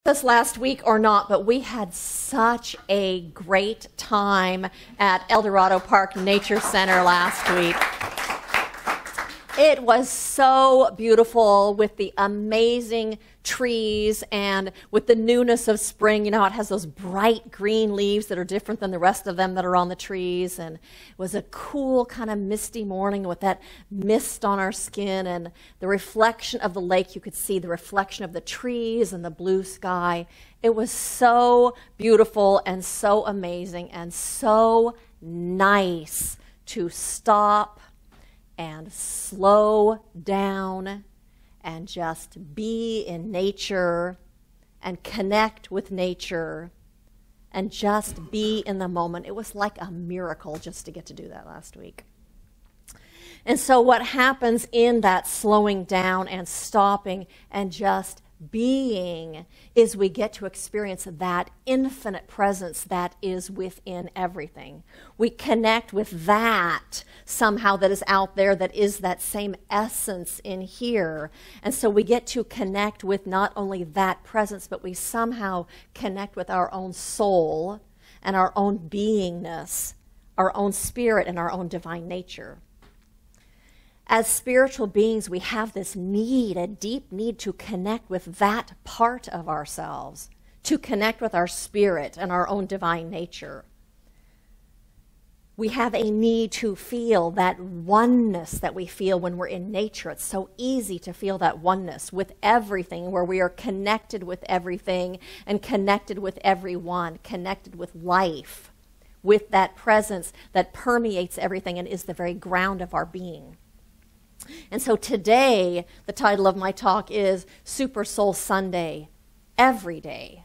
This last week or not, but we had such a great time at El Dorado Park Nature Center last week. It was so beautiful with the amazing trees and with the newness of spring. You know, it has those bright green leaves that are different than the rest of them that are on the trees. And it was a cool kind of misty morning with that mist on our skin and the reflection of the lake. You could see the reflection of the trees and the blue sky. It was so beautiful and so amazing and so nice to stop and slow down and just be in nature and connect with nature and just be in the moment. It was like a miracle just to get to do that last week. And so what happens in that slowing down and stopping and just being is we get to experience that infinite presence that is within everything. We connect with that somehow that is out there that is that same essence in here. And so we get to connect with not only that presence, but we somehow connect with our own soul and our own beingness, our own spirit and our own divine nature. As spiritual beings, we have this need, a deep need to connect with that part of ourselves, to connect with our spirit and our own divine nature. We have a need to feel that oneness that we feel when we're in nature. It's so easy to feel that oneness with everything, where we are connected with everything and connected with everyone, connected with life, with that presence that permeates everything and is the very ground of our being. And so today, the title of my talk is Super Soul Sunday, Every Day.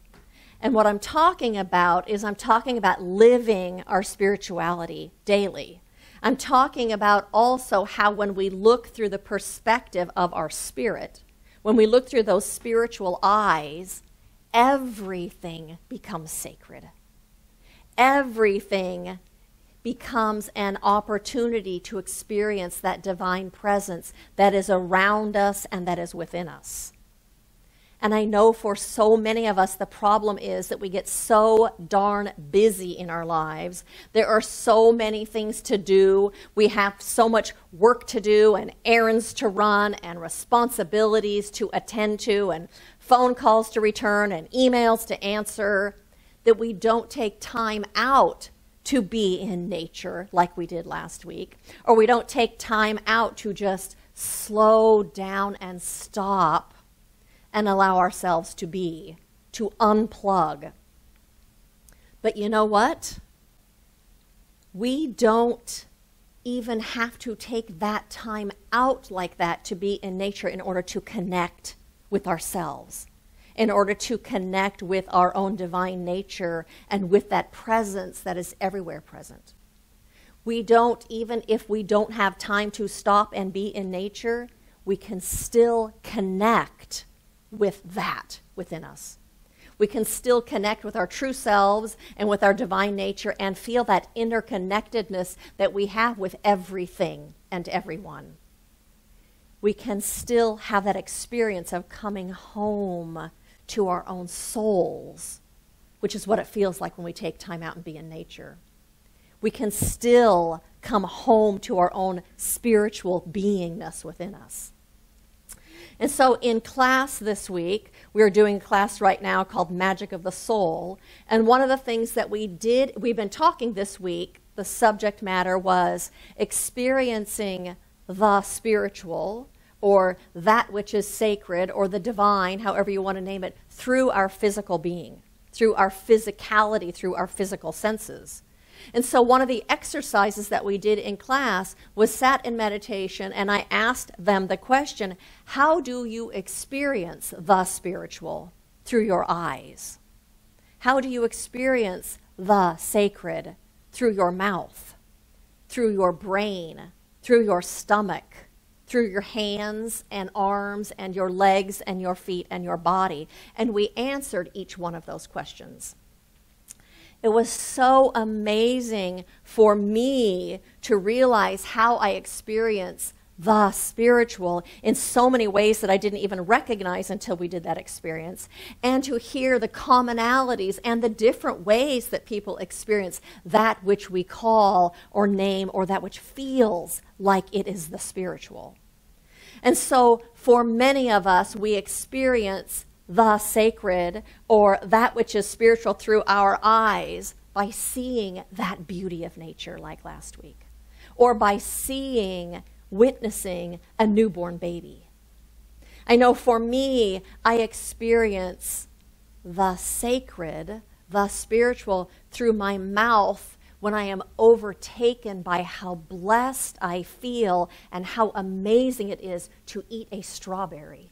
And what I'm talking about is I'm talking about living our spirituality daily. I'm talking about also how when we look through the perspective of our spirit, when we look through those spiritual eyes, everything becomes sacred. Everything becomes an opportunity to experience that divine presence that is around us and that is within us. And I know for so many of us, the problem is that we get so darn busy in our lives. There are so many things to do. We have so much work to do and errands to run and responsibilities to attend to and phone calls to return and emails to answer that we don't take time out to be in nature like we did last week, or we don't take time out to just slow down and stop and allow ourselves to be, to unplug. But you know what? We don't even have to take that time out like that to be in nature in order to connect with ourselves, in order to connect with our own divine nature and with that presence that is everywhere present. We don't, even if we don't have time to stop and be in nature, we can still connect with that within us. We can still connect with our true selves and with our divine nature and feel that interconnectedness that we have with everything and everyone. We can still have that experience of coming home to our own souls, which is what it feels like when we take time out and be in nature. We can still come home to our own spiritual beingness within us. And so in class this week, we're doing a class right now called Magic of the Soul. And one of the things that we've been talking this week, the subject matter was experiencing the spiritual, or that which is sacred, or the divine, however you want to name it, through our physical being, through our physicality, through our physical senses. And so one of the exercises that we did in class was sat in meditation, and I asked them the question, how do you experience the spiritual through your eyes? How do you experience the sacred through your mouth, through your brain, through your stomach, through your hands and arms and your legs and your feet and your body? And we answered each one of those questions. It was so amazing for me to realize how I experience the spiritual in so many ways that I didn't even recognize until we did that experience, and to hear the commonalities and the different ways that people experience that which we call or name or that which feels like it is the spiritual. And so for many of us, we experience the sacred or that which is spiritual through our eyes by seeing that beauty of nature like last week, or by witnessing a newborn baby. I know for me, I experience the sacred, the spiritual, through my mouth when I am overtaken by how blessed I feel and how amazing it is to eat a strawberry.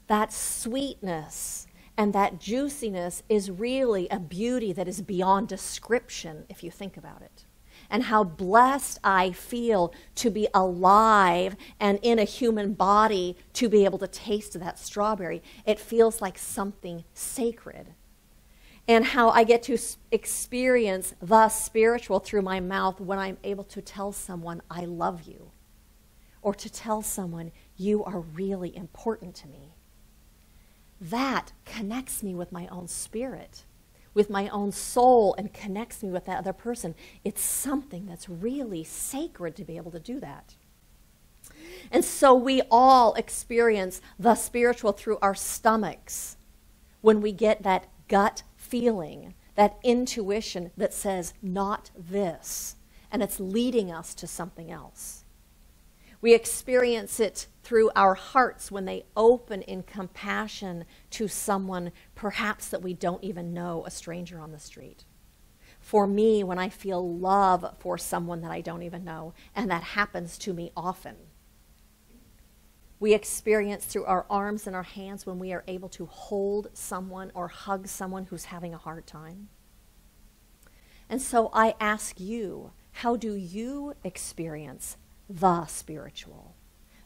That sweetness and that juiciness is really a beauty that is beyond description if you think about it. And how blessed I feel to be alive and in a human body to be able to taste that strawberry. It feels like something sacred. And how I get to experience the spiritual through my mouth when I'm able to tell someone, I love you. Or to tell someone, you are really important to me. That connects me with my own spirit, with my own soul, and connects me with that other person. It's something that's really sacred to be able to do that. And so we all experience the spiritual through our stomachs when we get that gut feeling, that intuition that says, not this, and it's leading us to something else. We experience it through our hearts when they open in compassion to someone perhaps that we don't even know, a stranger on the street. For me, when I feel love for someone that I don't even know, and that happens to me often. We experience through our arms and our hands when we are able to hold someone or hug someone who's having a hard time. And so I ask you, how do you experience the spiritual,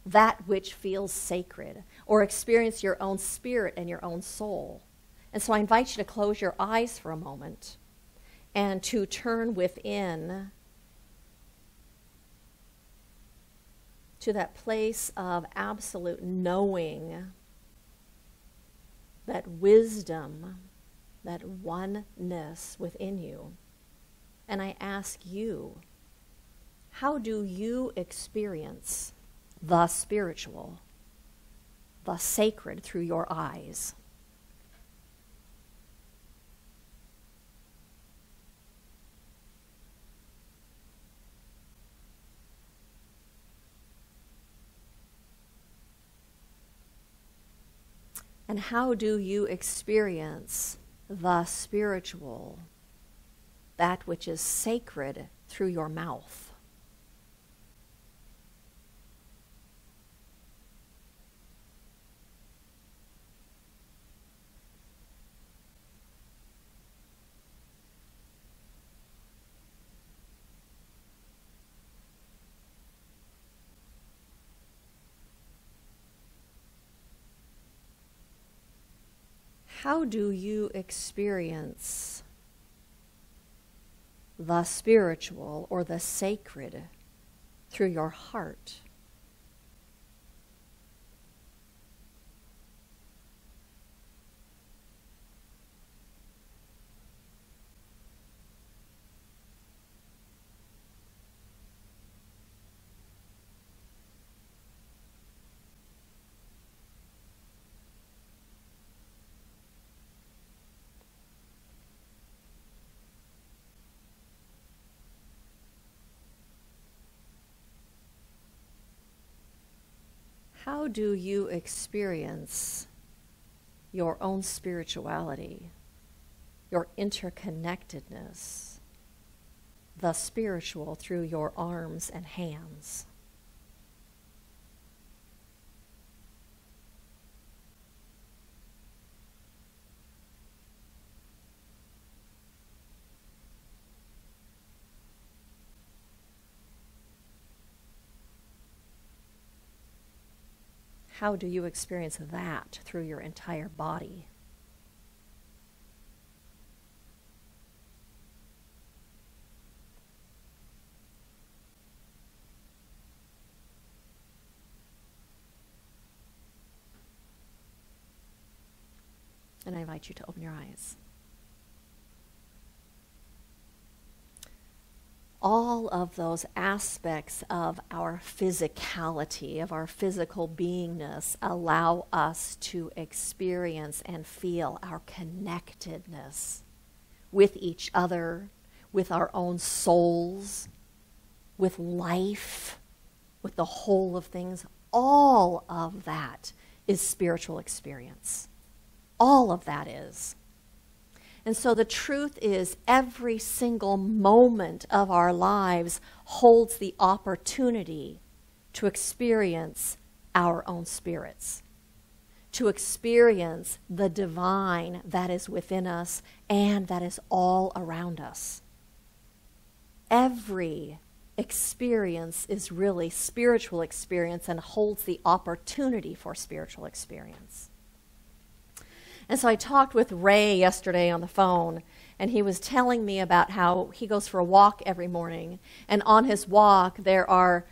that which feels sacred, or experience your own spirit and your own soul? And so I invite you to close your eyes for a moment and to turn within to that place of absolute knowing, that wisdom, that oneness within you. And I ask you, how do you experience the spiritual, the sacred through your eyes? And how do you experience the spiritual, that which is sacred, through your mouth? How do you experience the spiritual or the sacred through your heart? How do you experience your own spirituality, your interconnectedness, the spiritual through your arms and hands? How do you experience that through your entire body? And I invite you to open your eyes. All of those aspects of our physicality, of our physical beingness, allow us to experience and feel our connectedness with each other, with our own souls, with life, with the whole of things. All of that is spiritual experience. All of that is. And so the truth is, every single moment of our lives holds the opportunity to experience our own spirits, to experience the divine that is within us and that is all around us. Every experience is really spiritual experience and holds the opportunity for spiritual experience. And so I talked with Ray yesterday on the phone, and he was telling me about how he goes for a walk every morning, and on his walk there are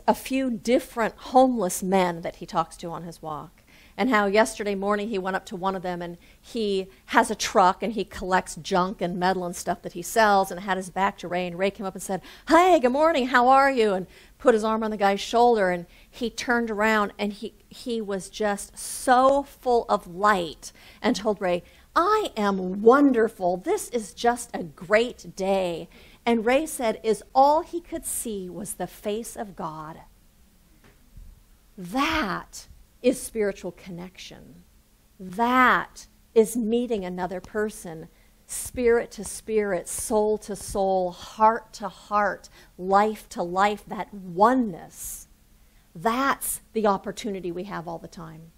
a few different homeless men that he talks to on his walk. And how yesterday morning he went up to one of them, and he has a truck and he collects junk and metal and stuff that he sells, and had his back to Ray, and Ray came up and said, "Hey, good morning, how are you?" and put his arm on the guy's shoulder, and he turned around and he was just so full of light and told Ray, "I am wonderful, this is just a great day." And Ray said is all he could see was the face of God. That is spiritual connection. That is meeting another person, spirit to spirit, soul to soul, heart to heart, life to life, that oneness. That's the opportunity we have all the time.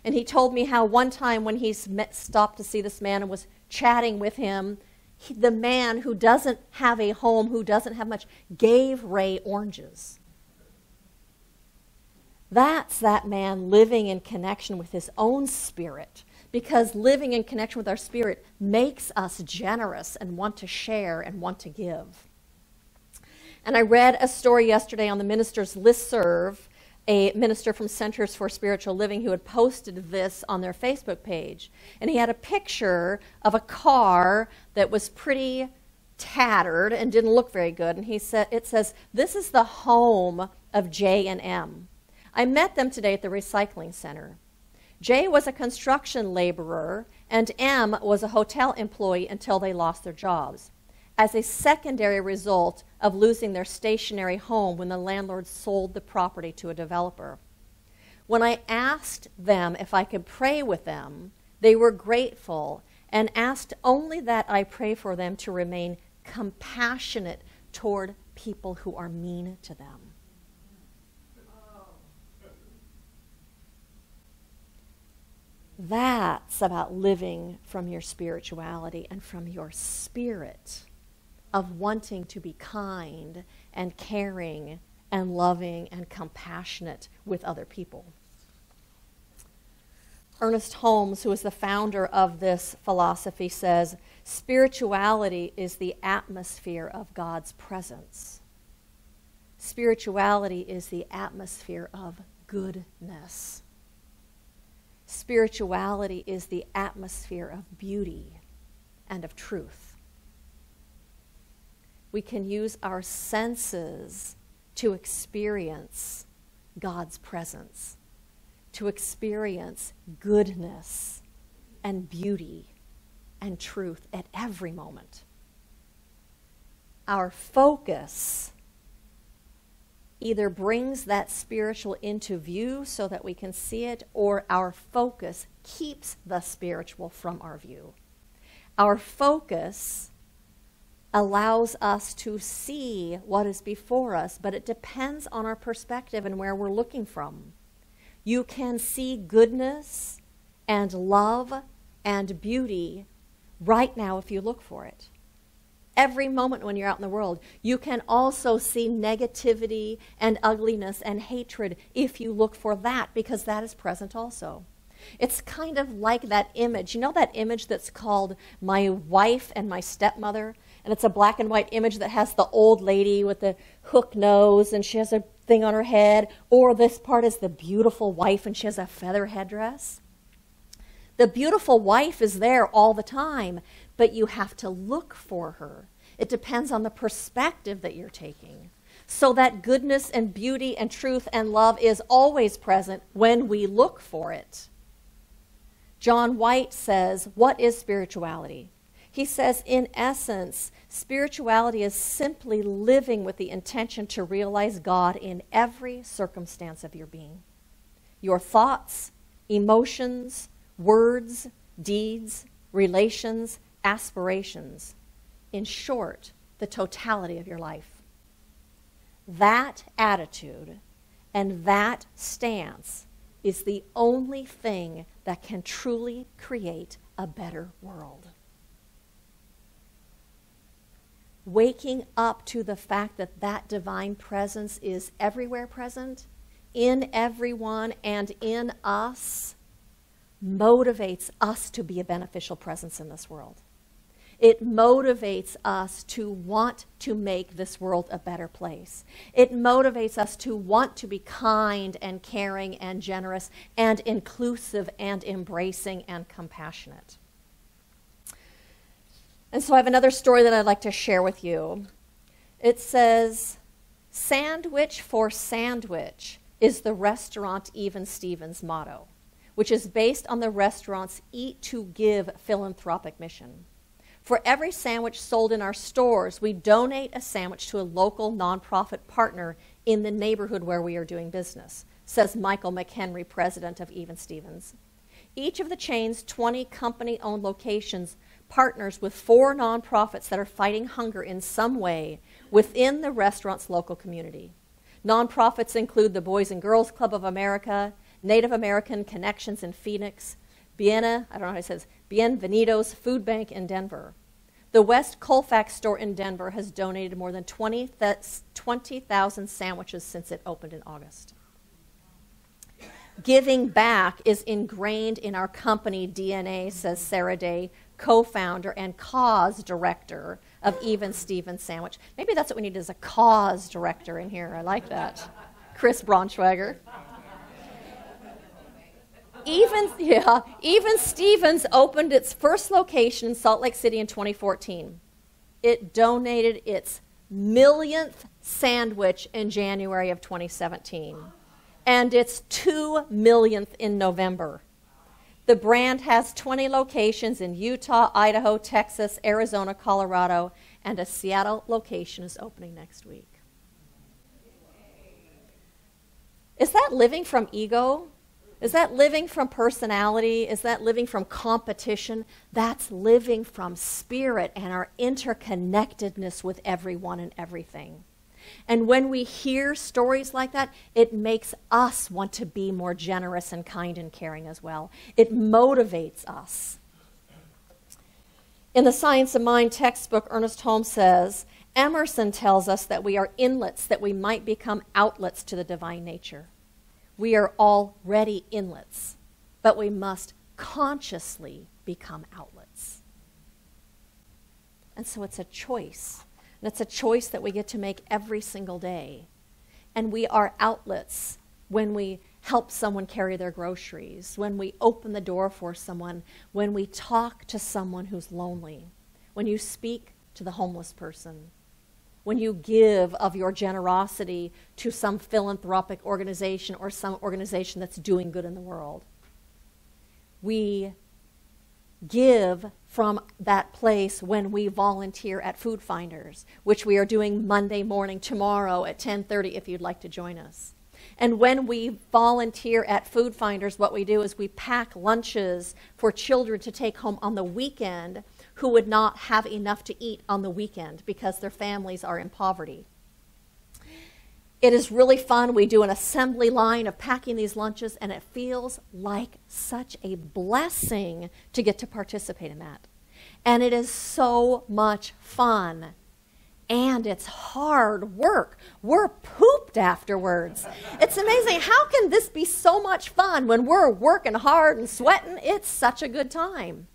And he told me how one time when he stopped to see this man and was chatting with him, the man who doesn't have a home, who doesn't have much, gave Ray oranges. That's that man living in connection with his own spirit, because living in connection with our spirit makes us generous and want to share and want to give. And I read a story yesterday on the minister's listserv, a minister from Centers for Spiritual Living who had posted this on their Facebook page. And he had a picture of a car that was pretty tattered and didn't look very good. And it says, "This is the home of J and M. I met them today at the recycling center. J was a construction laborer and M was a hotel employee until they lost their jobs, as a secondary result of losing their stationary home when the landlord sold the property to a developer. When I asked them if I could pray with them, they were grateful and asked only that I pray for them to remain compassionate toward people who are mean to them." That's about living from your spirituality and from your spirit of wanting to be kind and caring and loving and compassionate with other people. Ernest Holmes, who is the founder of this philosophy, says, "Spirituality is the atmosphere of God's presence. Spirituality is the atmosphere of goodness. Spirituality is the atmosphere of beauty and of truth." We can use our senses to experience God's presence, to experience goodness and beauty and truth at every moment. Our focus either brings that spiritual into view so that we can see it, or our focus keeps the spiritual from our view. Our focus allows us to see what is before us, but it depends on our perspective and where we're looking from. You can see goodness and love and beauty right now if you look for it. Every moment when you're out in the world, you can also see negativity and ugliness and hatred if you look for that, because that is present also. It's kind of like that image. You know that image that's called My Wife and My Stepmother? And it's a black and white image that has the old lady with the hook nose and she has a thing on her head. Or this part is the beautiful wife and she has a feather headdress. The beautiful wife is there all the time, but you have to look for her. It depends on the perspective that you're taking. So that goodness and beauty and truth and love is always present when we look for it. John White says, what is spirituality? He says, in essence, spirituality is simply living with the intention to realize God in every circumstance of your being. Your thoughts, emotions, words, deeds, relations, aspirations. In short, the totality of your life. That attitude and that stance is the only thing that can truly create a better world. Waking up to the fact that that divine presence is everywhere present, in everyone and in us, motivates us to be a beneficial presence in this world. It motivates us to want to make this world a better place. It motivates us to want to be kind and caring and generous and inclusive and embracing and compassionate. And so I have another story that I'd like to share with you. It says, "Sandwich for sandwich" is the restaurant Even Stevens motto, which is based on the restaurant's Eat to Give philanthropic mission. For every sandwich sold in our stores, we donate a sandwich to a local nonprofit partner in the neighborhood where we are doing business, says Michael McHenry, president of Even Stevens. Each of the chain's 20 company-owned locations partners with 4 nonprofits that are fighting hunger in some way within the restaurant's local community. Nonprofits include the Boys and Girls Club of America, Native American Connections in Phoenix, Bienvenidos Food Bank in Denver. The West Colfax store in Denver has donated more than 20,000 sandwiches since it opened in August. Giving back is ingrained in our company DNA, says Sarah Day, co-founder and cause director of Even Stevens Sandwich. Maybe that's what we need, is a cause director in here. I like that. Chris Braunschweiger. Even Stevens opened its first location in Salt Lake City in 2014. It donated its millionth sandwich in January of 2017, and its 2 millionth in November. The brand has 20 locations in Utah, Idaho, Texas, Arizona, Colorado, and a Seattle location is opening next week. Is that living from ego? Is that living from personality? Is that living from competition? That's living from spirit and our interconnectedness with everyone and everything. And when we hear stories like that, it makes us want to be more generous and kind and caring as well. It motivates us. In the Science of Mind textbook, Ernest Holmes says, Emerson tells us that we are inlets, that we might become outlets to the divine nature. We are already inlets, but we must consciously become outlets. And so it's a choice. And it's a choice that we get to make every single day. And we are outlets when we help someone carry their groceries, when we open the door for someone, when we talk to someone who's lonely, when you speak to the homeless person, when you give of your generosity to some philanthropic organization or some organization that's doing good in the world. We give from that place when we volunteer at Food Finders, which we are doing Monday morning tomorrow at 10:30 if you'd like to join us. And when we volunteer at Food Finders, what we do is we pack lunches for children to take home on the weekend who would not have enough to eat on the weekend because their families are in poverty. It is really fun. We do an assembly line of packing these lunches, and it feels like such a blessing to get to participate in that. And it is so much fun. And it's hard work. We're pooped afterwards. It's amazing. How can this be so much fun when we're working hard and sweating? It's such a good time.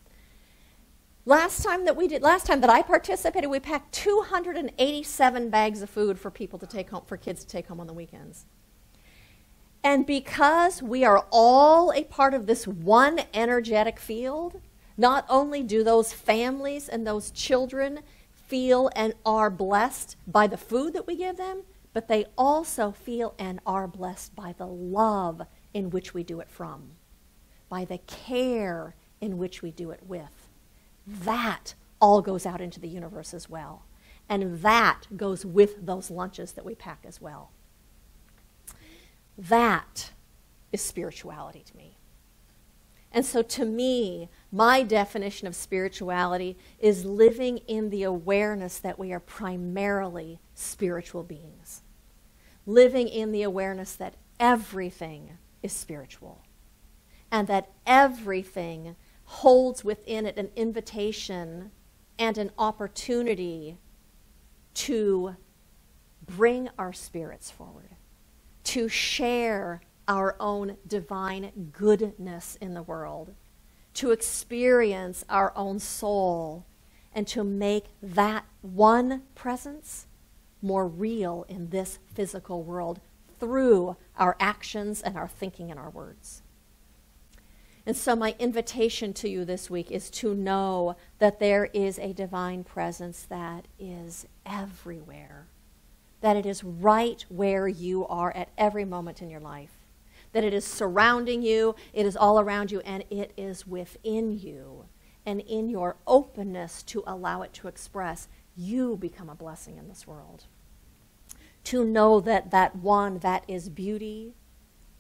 Last time that I participated, we packed 287 bags of food for people to take home, for kids to take home on the weekends. And because we are all a part of this one energetic field, not only do those families and those children feel and are blessed by the food that we give them, but they also feel and are blessed by the love in which we do it from, by the care in which we do it with. That all goes out into the universe as well. And that goes with those lunches that we pack as well. That is spirituality to me. And so to me, my definition of spirituality is living in the awareness that we are primarily spiritual beings. Living in the awareness that everything is spiritual. And that everything holds within it an invitation and an opportunity to bring our spirits forward, to share our own divine goodness in the world, to experience our own soul, and to make that one presence more real in this physical world through our actions and our thinking and our words. And so my invitation to you this week is to know that there is a divine presence that is everywhere, that it is right where you are at every moment in your life, that it is surrounding you, it is all around you, and it is within you. And in your openness to allow it to express, you become a blessing in this world. To know that that one that is beauty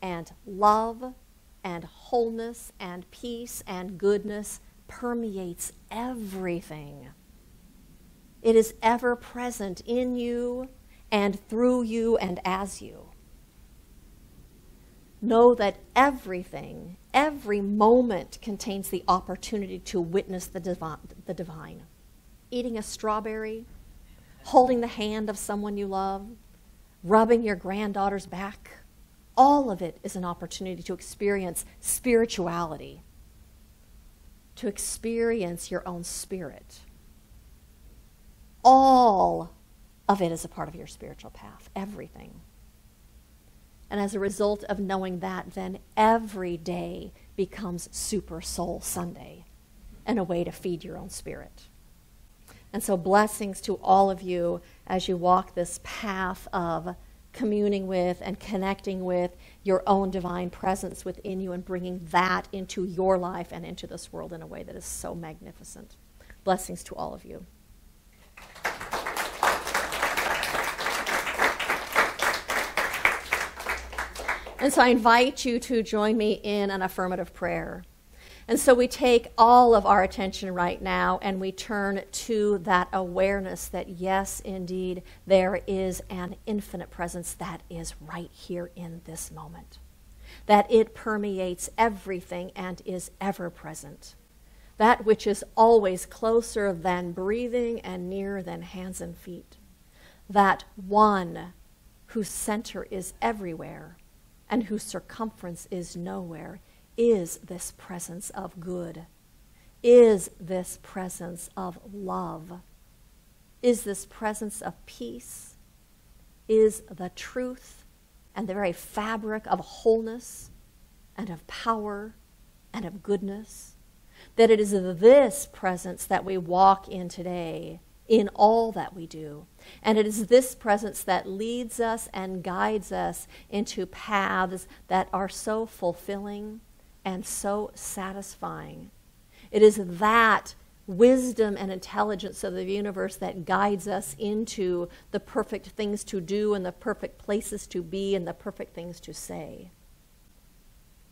and love and wholeness and peace and goodness permeates everything. It is ever present in you and through you and as you. Know that everything, every moment contains the opportunity to witness the divine. Eating a strawberry, holding the hand of someone you love, rubbing your granddaughter's back, all of it is an opportunity to experience spirituality, to experience your own spirit. All of it is a part of your spiritual path, everything. And as a result of knowing that, then every day becomes Super Soul Sunday and a way to feed your own spirit. And so blessings to all of you as you walk this path of communing with and connecting with your own divine presence within you and bringing that into your life and into this world in a way that is so magnificent. Blessings to all of you. And so I invite you to join me in an affirmative prayer. And so we take all of our attention right now and we turn to that awareness that yes, indeed, there is an infinite presence that is right here in this moment. That it permeates everything and is ever present. That which is always closer than breathing and nearer than hands and feet. That one whose center is everywhere and whose circumference is nowhere, is this presence of good, is this presence of love, is this presence of peace, is the truth and the very fabric of wholeness and of power and of goodness, that it is this presence that we walk in today in all that we do. And it is this presence that leads us and guides us into paths that are so fulfilling and so satisfying. It is that wisdom and intelligence of the universe that guides us into the perfect things to do and the perfect places to be and the perfect things to say.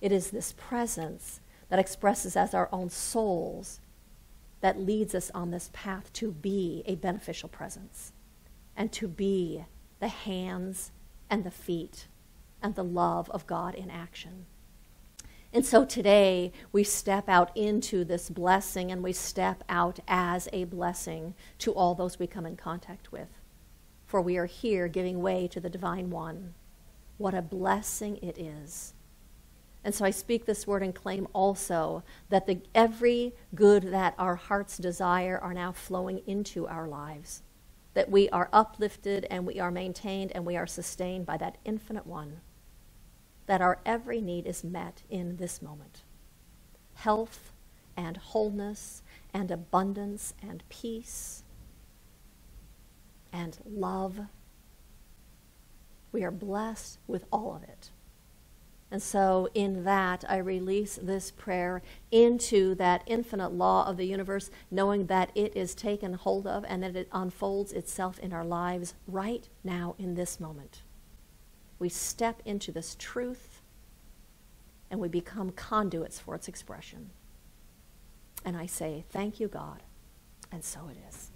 It is this presence that expresses as our own souls that leads us on this path to be a beneficial presence and to be the hands and the feet and the love of God in action. And so today we step out into this blessing and we step out as a blessing to all those we come in contact with. For we are here giving way to the Divine One. What a blessing it is. And so I speak this word and claim also that every good that our hearts desire are now flowing into our lives. That we are uplifted and we are maintained and we are sustained by that infinite one. that our every need is met in this moment. Health and wholeness and abundance and peace and love. We are blessed with all of it. And so in that, I release this prayer into that infinite law of the universe, knowing that it is taken hold of and that it unfolds itself in our lives right now in this moment. We step into this truth and we become conduits for its expression. And I say, thank you, God. And so it is.